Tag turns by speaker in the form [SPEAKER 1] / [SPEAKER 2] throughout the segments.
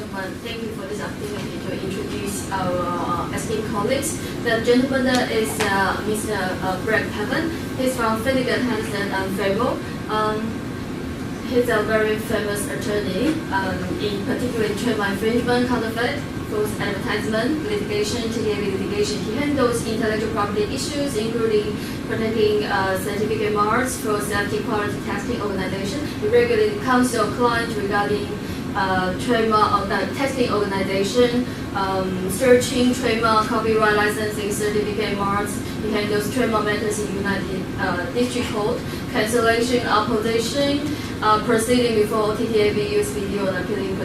[SPEAKER 1] gentlemen, thank you for this opportunity to introduce our esteemed colleagues. The gentleman is Mr. Greg Heavner. He's from Finnegan, Henderson, and Farabow. He's a very famous attorney, in particular in trademark infringement, counterfeit, false advertisement, litigation, TTAB litigation. He handles intellectual property issues, including protecting certificate marks for safety quality testing organization. He regularly counsels clients regarding trademark testing organization, searching trademark, copyright licensing, certificate marks. He handles trademark matters in United District Court, cancellation, opposition, proceeding before TTAB, USPTO, and appealing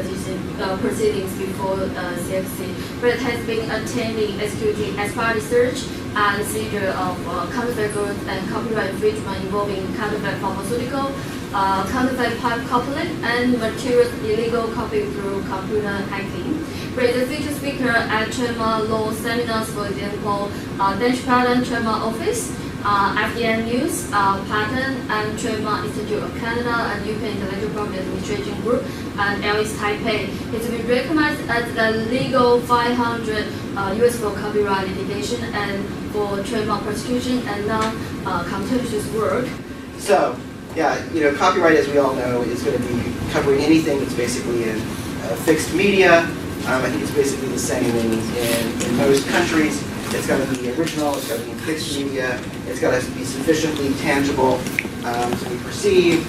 [SPEAKER 1] proceedings before CFC. Brett has been attending executing expiry search and seizure of counterfeit goods and copyright infringement involving counterfeit pharmaceutical, counterfeit pipe coupling, and materials illegal copy through computer hacking. Brett is a featured speaker at trademark law seminars, for example, Danish Patent Trademark Office, FDN News, Patent and Trademark Institute of Canada, and UK Intellectual Property Administration Group, and LS Taipei. He's been recognized as the legal 500 US for copyright litigation and for trademark prosecution and non-contentious work.
[SPEAKER 2] So, yeah, copyright, as we all know, is going to be covering anything that's basically in fixed media. I think it's basically the same in most countries. It's got to be original, it's got to be in fixed media, it's got to be sufficiently tangible to be perceived.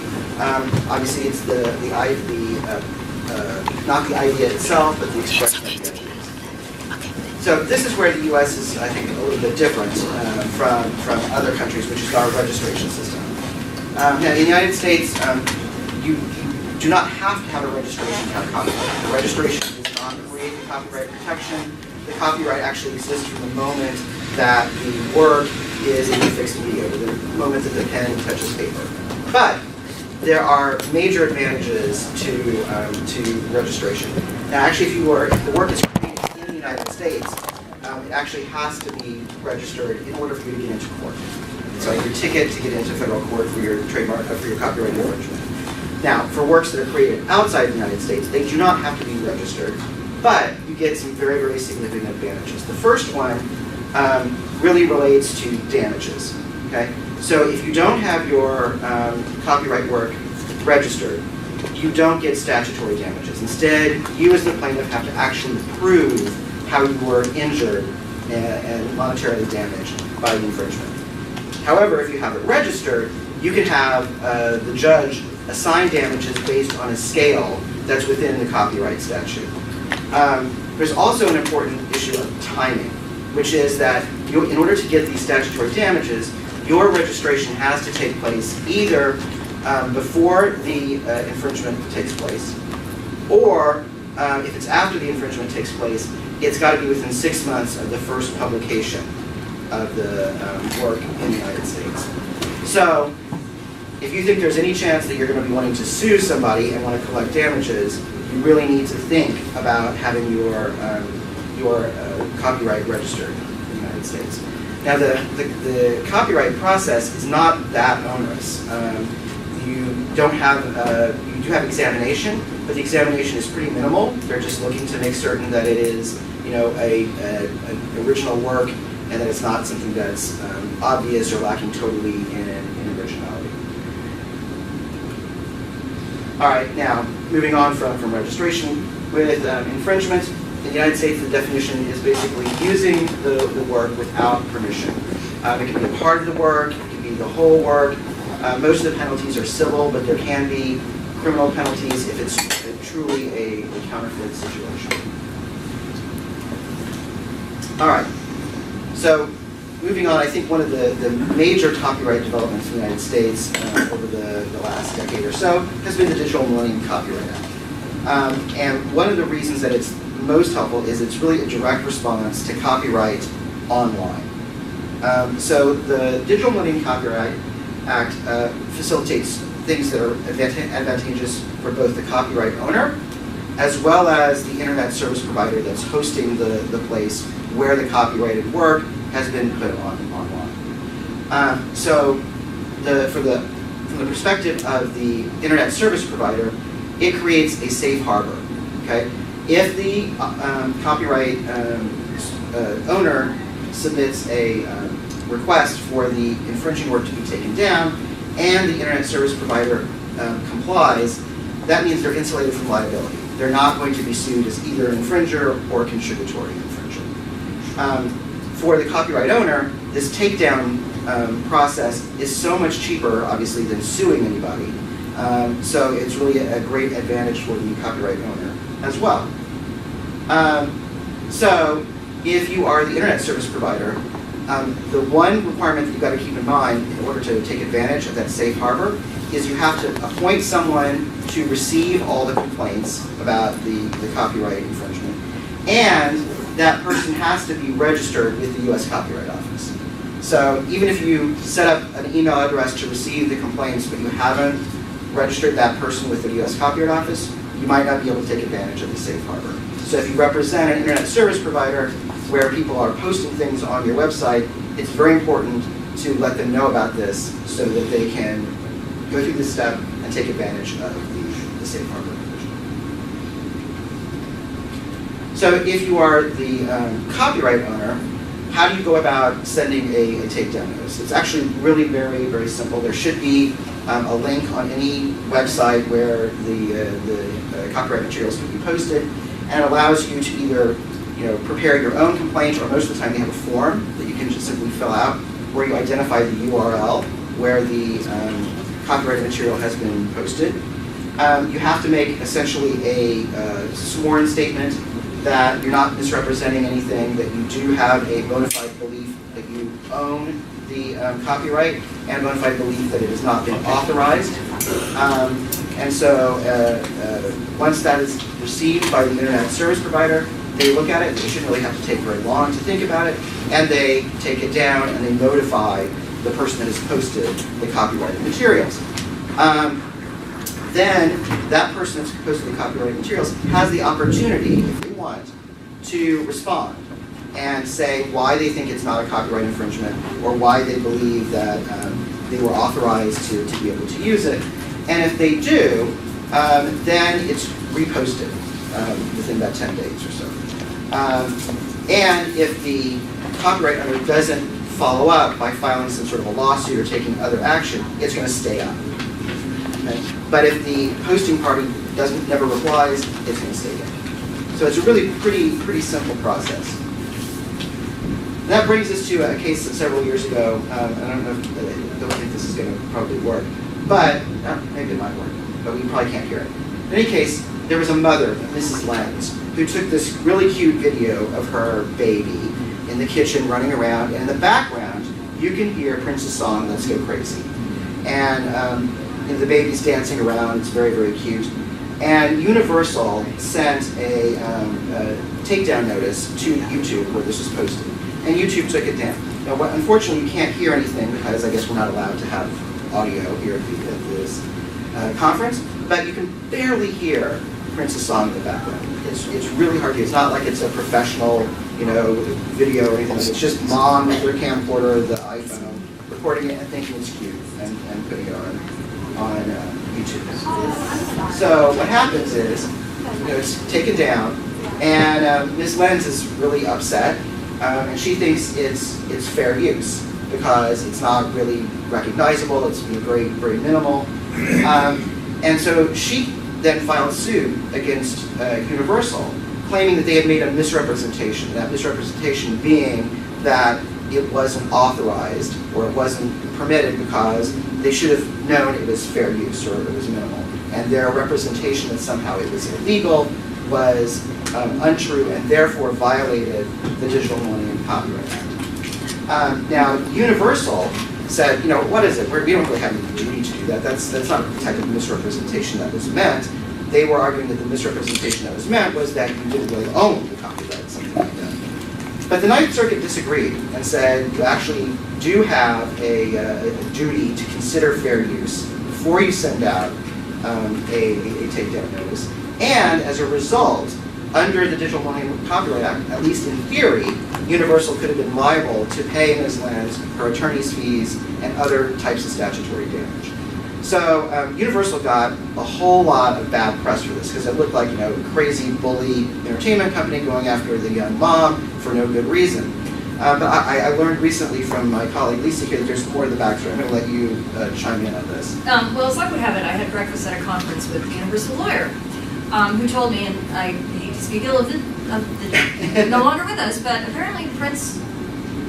[SPEAKER 2] Obviously, it's not the idea itself, but the expression of the idea. So this is where the U.S. is, I think, a little bit different from other countries, which is our registration system. Now, in the United States, you do not have to have a registration to have copyright. The registration does not create the copyright protection. The copyright actually exists from the moment that the work is in the fixed media, the moment that the pen touches paper. But there are major advantages to registration. Now, actually, if the work is created in the United States, it actually has to be registered in order for you to get into court. It's like your ticket to get into federal court for your trademark, for your copyright infringement. Now, for works that are created outside the United States, they do not have to be registered, but you get some very, very significant advantages. The first one really relates to damages. Okay, so if you don't have your copyright work registered, you don't get statutory damages. Instead, you as the plaintiff have to actually prove how you were injured and monetarily damaged by the infringement. However, if you have it registered, you can have the judge assign damages based on a scale that's within the copyright statute. There's also an important issue of timing, which is that in order to get these statutory damages, your registration has to take place either before the infringement takes place, or if it's after the infringement takes place, it's got to be within 6 months of the first publication of the work in the United States. So, if you think there's any chance that you're going to be wanting to sue somebody and want to collect damages, you really need to think about having your copyright registered in the United States. Now, the copyright process is not that onerous. You do have examination, but the examination is pretty minimal. They're just looking to make certain that it is, an original work, and that it's not something that's obvious or lacking totally in originality. All right, now moving on from registration with infringement. In the United States, the definition is basically using the work without permission. It can be a part of the work, it can be the whole work. Most of the penalties are civil, but there can be criminal penalties if it's truly a counterfeit situation. All right, so moving on, I think one of the major copyright developments in the United States over the last decade or so has been the Digital Millennium Copyright Act. And one of the reasons that it's most helpful is it's really a direct response to copyright online. So the Digital Millennium Copyright Act facilitates things that are advantageous for both the copyright owner as well as the internet service provider that's hosting the place where the copyrighted work has been put online. So from the perspective of the internet service provider, it creates a safe harbor. Okay? If the copyright owner submits a request for the infringing work to be taken down, and the internet service provider complies, that means they're insulated from liability. They're not going to be sued as either an infringer or a contributory infringer. For the copyright owner, this takedown process is so much cheaper, obviously, than suing anybody. So it's really a great advantage for the copyright owner as well. So if you are the internet service provider, the one requirement that you've got to keep in mind in order to take advantage of that safe harbor is you have to appoint someone to receive all the complaints about the copyright infringement, and that person has to be registered with the U.S. Copyright Office. So even if you set up an email address to receive the complaints, but you haven't registered that person with the U.S. Copyright Office, you might not be able to take advantage of the safe harbor. So if you represent an internet service provider where people are posting things on your website, it's very important to let them know about this so that they can go through this step and take advantage of the safe harbor provision. So if you are the copyright owner, how do you go about sending a takedown notice? It's actually really very, very simple. There should be a link on any website where the copyright materials can be posted, and it allows you to either prepare your own complaint, or most of the time they have a form that you can just simply fill out where you identify the URL where the copyrighted material has been posted. You have to make essentially a sworn statement that you're not misrepresenting anything, that you do have a bona fide belief that you own the copyright, and a bona fide belief that it has not been authorized. And so once that is received by the internet service provider, they look at it. They shouldn't really have to take very long to think about it, and they take it down and they notify the person that has posted the copyrighted materials. Then that person that's posted the copyrighted materials has the opportunity, if they want, to respond and say why they think it's not a copyright infringement, or why they believe that they were authorized to be able to use it. And if they do, then it's reposted within about 10 days or so. And if the copyright owner doesn't follow up by filing some sort of a lawsuit or taking other action, it's going to stay up. Okay? But if the posting party never replies, it's going to stay down. So it's a really pretty simple process. That brings us to a case several years ago. I don't think this is going to probably work, but maybe it might work, but we probably can't hear it. In any case, there was a mother, Mrs. Lenz, who took this really cute video of her baby in the kitchen running around, and in the background, you can hear Prince's song, Let's Go Crazy. And the baby's dancing around, it's very, very cute. And Universal sent a takedown notice to YouTube where this was posted. And YouTube took it down. Now, unfortunately, you can't hear anything because I guess we're not allowed to have audio here at this conference, but you can barely hear Prince's song in the background. It's really hard to hear. It's not like it's a professional, video or anything. It's just mom with her camcorder, the iPhone, recording it and thinking it's cute and putting it on YouTube. So what happens is, it's taken down, and Ms. Lenz is really upset, and she thinks it's fair use because it's not really recognizable. It's very, very minimal, and so she then filed suit against Universal, claiming that they had made a misrepresentation. That misrepresentation being that it wasn't authorized or it wasn't permitted because they should have known it was fair use or it was minimal. And their representation that somehow it was illegal was untrue and therefore violated the Digital Millennium Copyright Act. Now, Universal said, what is it? We don't really have any duty to do that. That's not the type of misrepresentation that was meant. They were arguing that the misrepresentation that was meant was that you didn't really own the copyright, something like that. But the Ninth Circuit disagreed and said you actually do have a duty to consider fair use before you send out a takedown notice. And as a result, under the Digital Millennium Copyright Act, at least in theory, Universal could have been liable to pay Ms. Lenz her attorney's fees and other types of statutory damage. So Universal got a whole lot of bad press for this because it looked like, a crazy bully entertainment company going after the young mom for no good reason. But I learned recently from my colleague Lisa here that there's more of the backstory. I'm going to let you chime in on this.
[SPEAKER 3] Well, as luck would have it, I had breakfast at a conference with a Universal lawyer who told me, and I hate to speak ill of the no longer with us, but apparently Prince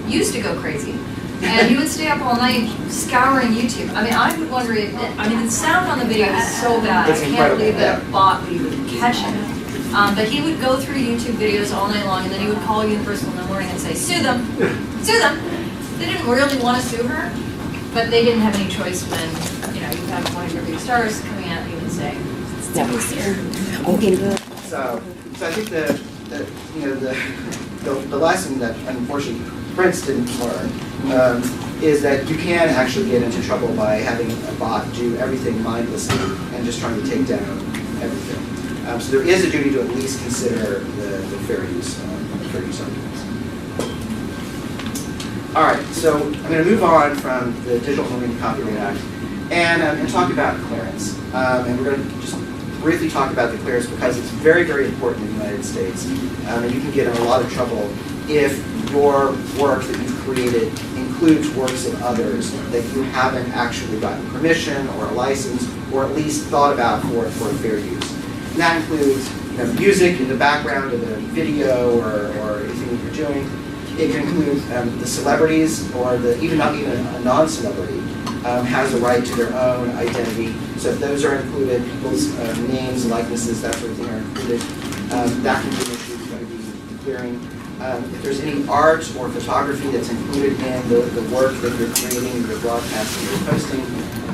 [SPEAKER 3] used to go crazy. And he would stay up all night scouring YouTube. I mean, I would wonder if, the sound on the video is so bad, I can't believe that a bot would even catch him. But he would go through YouTube videos all night long, and then he would call Universal in the morning and say, sue them, sue them. They didn't really want to sue her, but they didn't have any choice when, you have one of your big stars coming out and even saying,
[SPEAKER 2] So I think the lesson that unfortunately Prince didn't learn is that you can actually get into trouble by having a bot do everything mindlessly and just trying to take down everything. So there is a duty to at least consider the fair use arguments. All right, so I'm going to move on from the Digital Millennium Copyright Act and talk about clearance. And we're going to just briefly talk about the clearance because it's very, very important in the United States. And you can get in a lot of trouble if your work that you've created includes works of others that you haven't actually gotten permission or a license or at least thought about for fair use. And that includes music in the background of a video or anything that you're doing. It can include the celebrities or even a non-celebrity has a right to their own identity. So if those are included, people's names, likenesses, that sort of thing are included, that can be an issue that's going to be clearing. If there's any art or photography that's included in the work that you're creating, you're broadcasting, you're posting,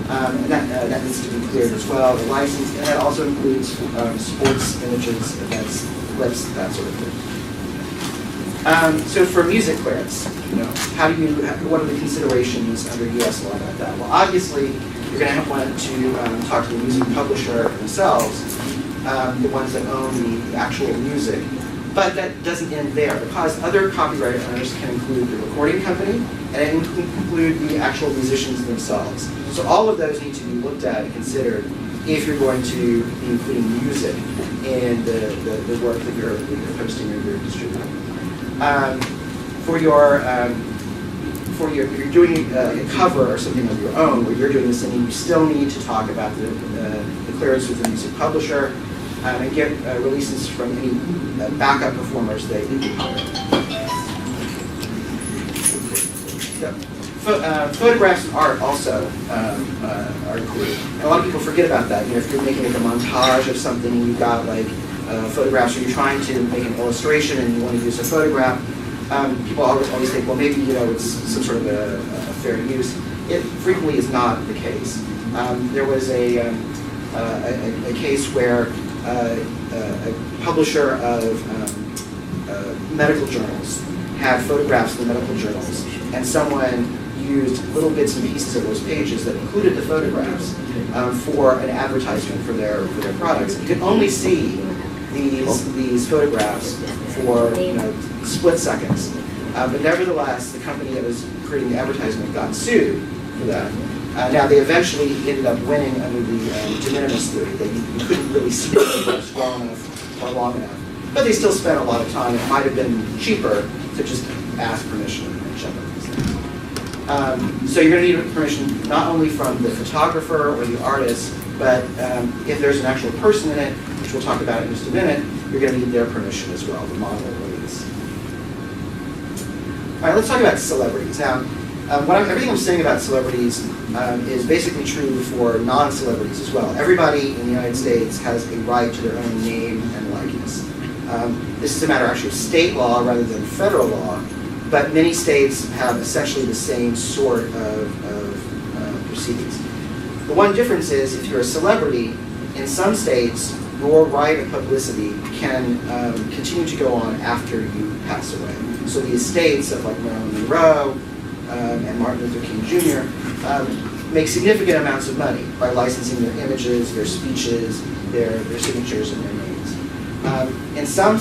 [SPEAKER 2] and that needs to be cleared as well. The license, and that also includes sports images, events, clips, that sort of thing. So for music clearance, what are the considerations under U.S. law about that? Well, obviously, you're going to want to talk to the music publisher themselves, the ones that own the actual music. But that doesn't end there, because other copyright owners can include the recording company, and it can include the actual musicians themselves. So all of those need to be looked at and considered if you're going to be including music in the work that you're posting or you're distributing. If you're doing a cover or something of your own, where you're doing the singing, you still need to talk about the clearance with the music publisher and get releases from any backup performers that you can hire. Photographs and art also are included. And a lot of people forget about that. If you're making a montage of something and you've got photographs, or you're trying to make an illustration and you want to use a photograph, people always think, well, maybe it's some sort of a fair use. It frequently is not the case. There was a case where a publisher of medical journals had photographs in the medical journals, and someone used little bits and pieces of those pages that included the photographs for an advertisement for their products. You could only see these photographs for split seconds, but nevertheless, the company that was creating the advertisement got sued for that. Now, they eventually ended up winning under the de minimis theory, that you couldn't really see the photographs well enough or long enough. But they still spent a lot of time. It might have been cheaper to just ask permission and check out these things. So you're going to need permission not only from the photographer or the artist, but if there's an actual person in it, which we'll talk about in just a minute, you're going to need their permission as well, the model release. All right, let's talk about celebrities. Now, everything I'm saying about celebrities is basically true for non-celebrities as well. Everybody in the United States has a right to their own name and likeness. This is a matter actually of state law rather than federal law, but many states have essentially the same sort of proceedings. The one difference is if you're a celebrity, in some states, your right of publicity can continue to go on after you pass away. So the estates of Marilyn Monroe and Martin Luther King Jr. Make significant amounts of money by licensing their images, their speeches, their signatures, and their names. In some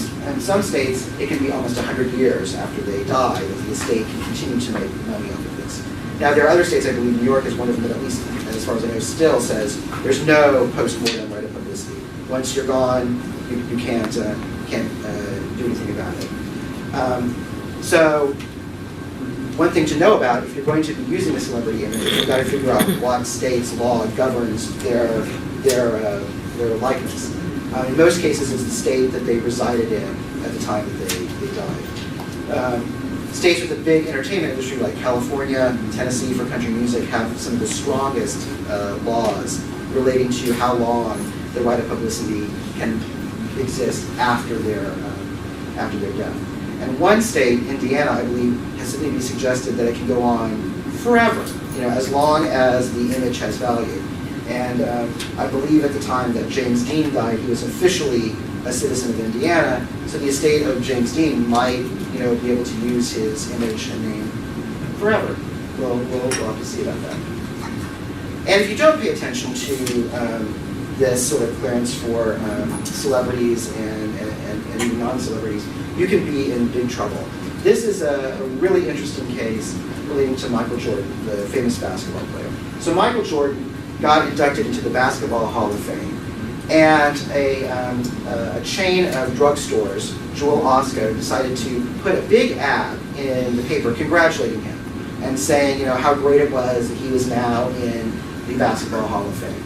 [SPEAKER 2] states, it can be almost 100 years after they die that the estate can continue to make money off of this. Now, there are other states, I believe New York is one of them, that at least, as far as I know, still says there's no post-mortem right of publicity. Once you're gone, you can't do anything about it. So, one thing to know about, if you're going to be using a celebrity image, you've got to figure out what state's law governs their likeness. In most cases, it's the state that they resided in at the time that they died. States with a big entertainment industry like California and Tennessee for country music have some of the strongest laws relating to how long the right of publicity can exist after their death. And one state, Indiana, I believe, has maybe suggested that it can go on forever, as long as the image has value. And I believe at the time that James Dean died, he was officially a citizen of Indiana, so the estate of James Dean might, be able to use his image and name forever. We'll have to see about that. And if you don't pay attention to this sort of clearance for celebrities and even non-celebrities, you can be in big trouble. This is a really interesting case relating to Michael Jordan, the famous basketball player. So Michael Jordan got inducted into the Basketball Hall of Fame, and a chain of drugstores, Jewel Osco, decided to put a big ad in the paper congratulating him and saying, how great it was that he was now in the Basketball Hall of Fame.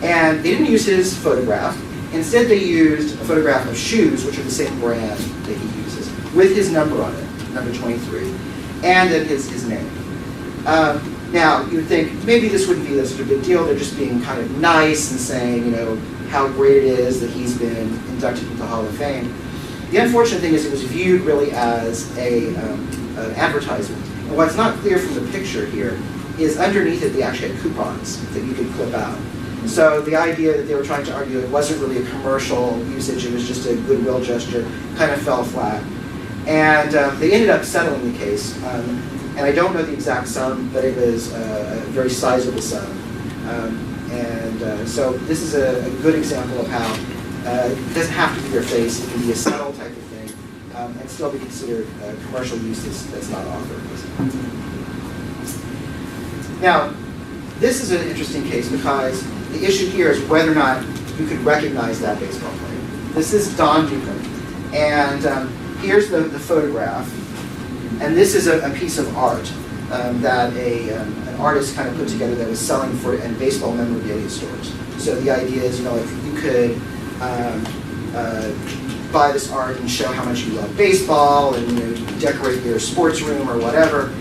[SPEAKER 2] And they didn't use his photograph. Instead, they used a photograph of shoes, which are the same brand that he uses, with his number on it, number 23, and then his name. Now, you would think maybe this wouldn't be such a big deal. They're just being kind of nice and saying, how great it is that he's been inducted into the Hall of Fame. The unfortunate thing is it was viewed really as an advertisement. And what's not clear from the picture here is underneath it they actually had coupons that you could clip out. So the idea that they were trying to argue it wasn't really a commercial usage, it was just a goodwill gesture, kind of fell flat. And they ended up settling the case. And I don't know the exact sum, but it was a very sizable sum. So this is a good example of how it doesn't have to be your face, it can be a subtle type of thing, and still be considered commercial use that's not offered. Now, this is an interesting case because the issue here is whether or not you could recognize that baseball player. This is Don Newcomb, and here's the photograph, and this is a piece of art that an artist kind of put together that was selling in baseball memorabilia stores. So the idea is, if you could buy this art and show how much you love baseball, and decorate your sports room or whatever.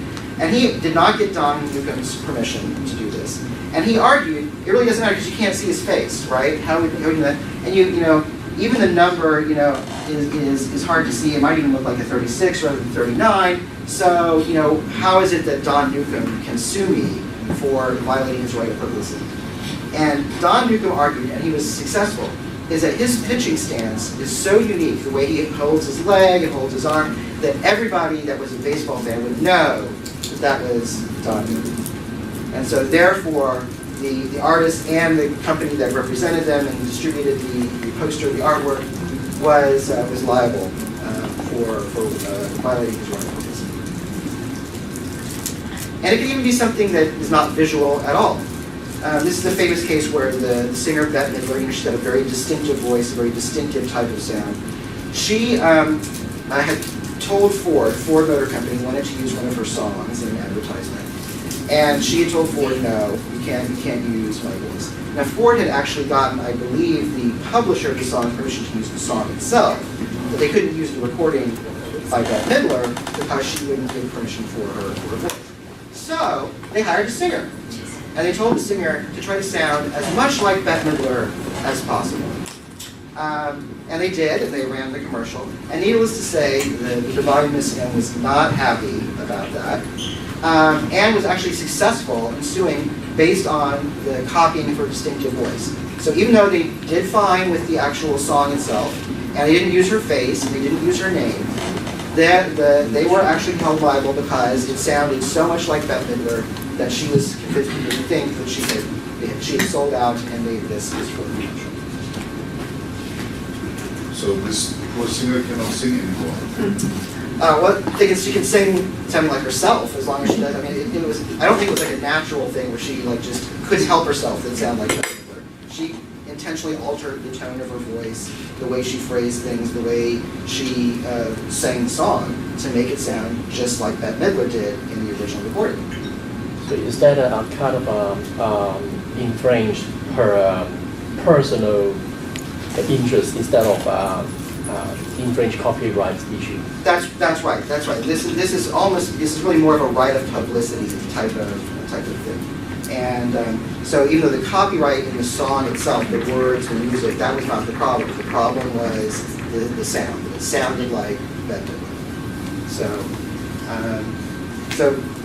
[SPEAKER 2] And he did not get Don Newcomb's permission to do this. And he argued, it really doesn't matter because you can't see his face, right? How would you do that? And even the number, is hard to see. It might even look like a 36 rather than 39. So, how is it that Don Newcomb can sue me for violating his right of publicity? And Don Newcomb argued, and he was successful, is that his pitching stance is so unique, the way he holds his leg and holds his arm, that everybody that was a baseball fan would know that was Don Newcomb. And so therefore, the artist and the company that represented them and distributed the poster, the artwork, was liable for violating his right of publicity. And it could even be something that is not visual at all. This is a famous case where the singer Bette Midler, she had a very distinctive voice, a very distinctive type of sound. She had told Ford Motor Company wanted to use one of her songs in an advertisement. And she had told Ford, no, you can't use my voice. Now Ford had actually gotten, I believe, the publisher of the song permission to use the song itself, but they couldn't use the recording by Bette Midler because she wouldn't give permission for her voice. So they hired a singer. And they told the singer to try to sound as much like Bette Midler as possible. And they did, and they ran the commercial. And needless to say, the divine Miss M was not happy about that, and was actually successful in suing based on the copying of her distinctive voice. So even though they did fine with the actual song itself, and they didn't use her face, and they didn't use her name, they were actually held liable because it sounded so much like Bette Midler that she was convinced people to think that she had sold out and made this for the commercial.
[SPEAKER 4] So this poor singer cannot sing anymore.
[SPEAKER 2] Well, she can sing something like herself as long as she does. I mean, it was. I don't think it was like a natural thing where she like just couldn't help herself and sound like that. She intentionally altered the tone of her voice, the way she phrased things, the way she sang the song to make it sound just like Bette Midler did in the original recording.
[SPEAKER 4] So is that a kind of infringe her personal interest instead of infringe copyright issue?
[SPEAKER 2] That's right. That's right. This is really more of a right of publicity type of thing. And so even though the copyright in the song itself, the words, the music, that was not the problem. The problem was the sound. It sounded like Bette Midler.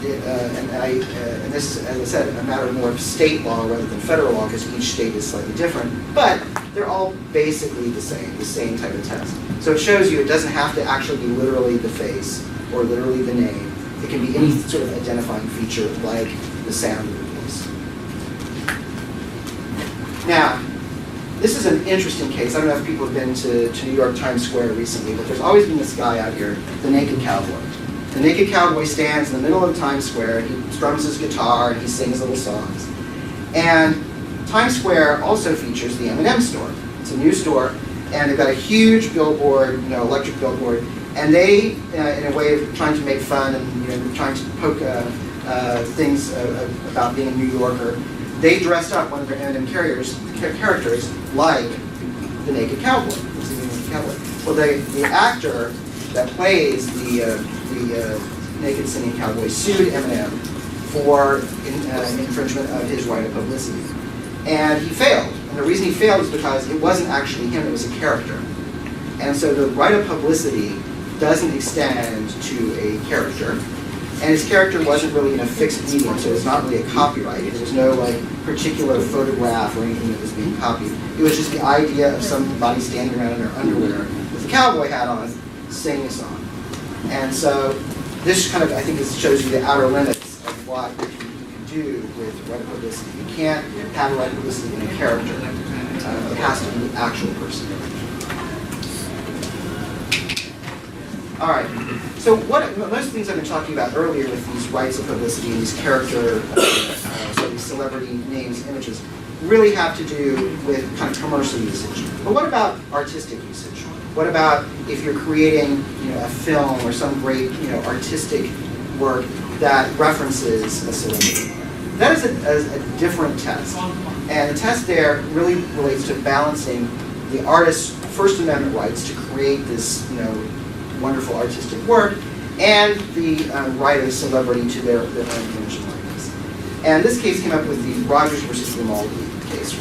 [SPEAKER 2] And this is, as I said, a matter more of state law rather than federal law because each state is slightly different. But they're all basically the same type of test. So it shows you it doesn't have to actually be literally the face or literally the name. It can be any sort of identifying feature like the sound of the voice. Now, this is an interesting case. I don't know if people have been to New York Times Square recently, but there's always been this guy out here, the naked cowboy. The naked cowboy stands in the middle of Times Square, and he strums his guitar, and he sings little songs. And Times Square also features the M&M store. It's a new store, and they've got a huge billboard, electric billboard, and they, in a way of trying to make fun and trying to poke things about being a New Yorker, they dressed up one of their M&M characters like the naked cowboy. Well, the actor that plays the naked singing cowboy sued M&M for infringement of his right of publicity. And he failed. And the reason he failed is because it wasn't actually him, it was a character. And so the right of publicity doesn't extend to a character. And his character wasn't really in a fixed medium, so it's not really a copyright. There was no particular photograph or anything that was being copied. It was just the idea of somebody standing around in their underwear with a cowboy hat on, singing a song. And so this kind of, I think, shows you the outer limits of what you can do with right of publicity. You can't have a right of publicity in a character. It has to be the actual person. All right. So most of the things I've been talking about earlier with these rights of publicity and these character, so these celebrity names, images, really have to do with kind of commercial usage. But what about artistic usage? What about if you're creating, a film or some great, artistic work that references a celebrity? That is a different test. And the test there really relates to balancing the artist's First Amendment rights to create this, wonderful artistic work and the right of the celebrity to their own image and likeness. And this case came up with the Rogers versus Grimaldi case.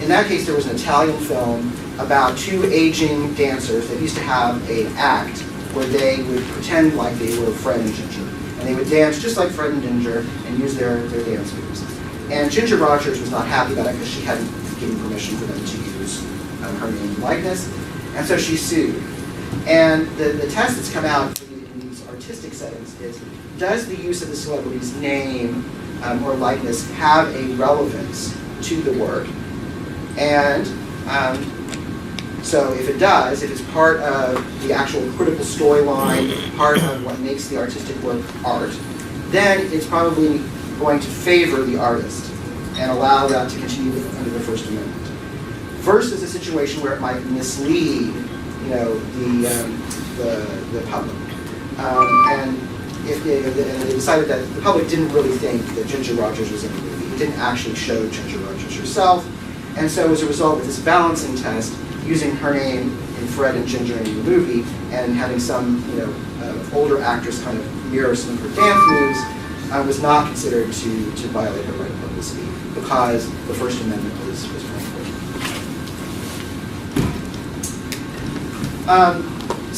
[SPEAKER 2] In that case, there was an Italian film about two aging dancers that used to have an act where they would pretend like they were Fred and Ginger. And they would dance just like Fred and Ginger and use their dance moves. And Ginger Rogers was not happy about it because she hadn't given permission for them to use her name and likeness. And so she sued. And the test that's come out in these artistic settings is, does the use of the celebrity's name or likeness have a relevance to the work? And so if it does, if it's part of the actual critical storyline, part of what makes the artistic work art, then it's probably going to favor the artist and allow that to continue under the First Amendment. Versus a situation where it might mislead the public. And if they decided that the public didn't really think that Ginger Rogers was in the movie, it didn't actually show Ginger Rogers herself, and so as a result of this balancing test, using her name in Fred and Ginger in the movie, and having some older actress kind of mirror some of her dance moves, was not considered to violate her right of publicity because the First Amendment was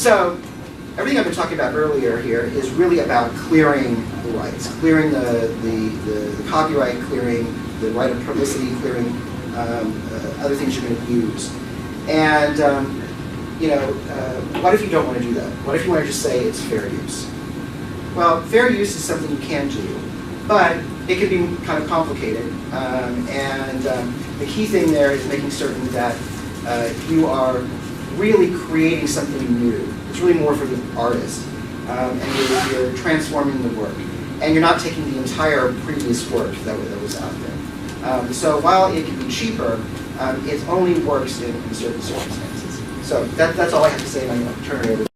[SPEAKER 2] So everything I've been talking about earlier here is really about clearing the rights, clearing the copyright, clearing the right of publicity, clearing other things you're going to use. And what if you don't want to do that? What if you want to just say it's fair use? Well, fair use is something you can do, but it can be kind of complicated. And the key thing there is making certain that you are really creating something new. It's really more for the artist. and you're transforming the work. And you're not taking the entire previous work that was out there. So while it can be cheaper, it only works in certain circumstances. So that's all I have to say, and I'm going to turn it over.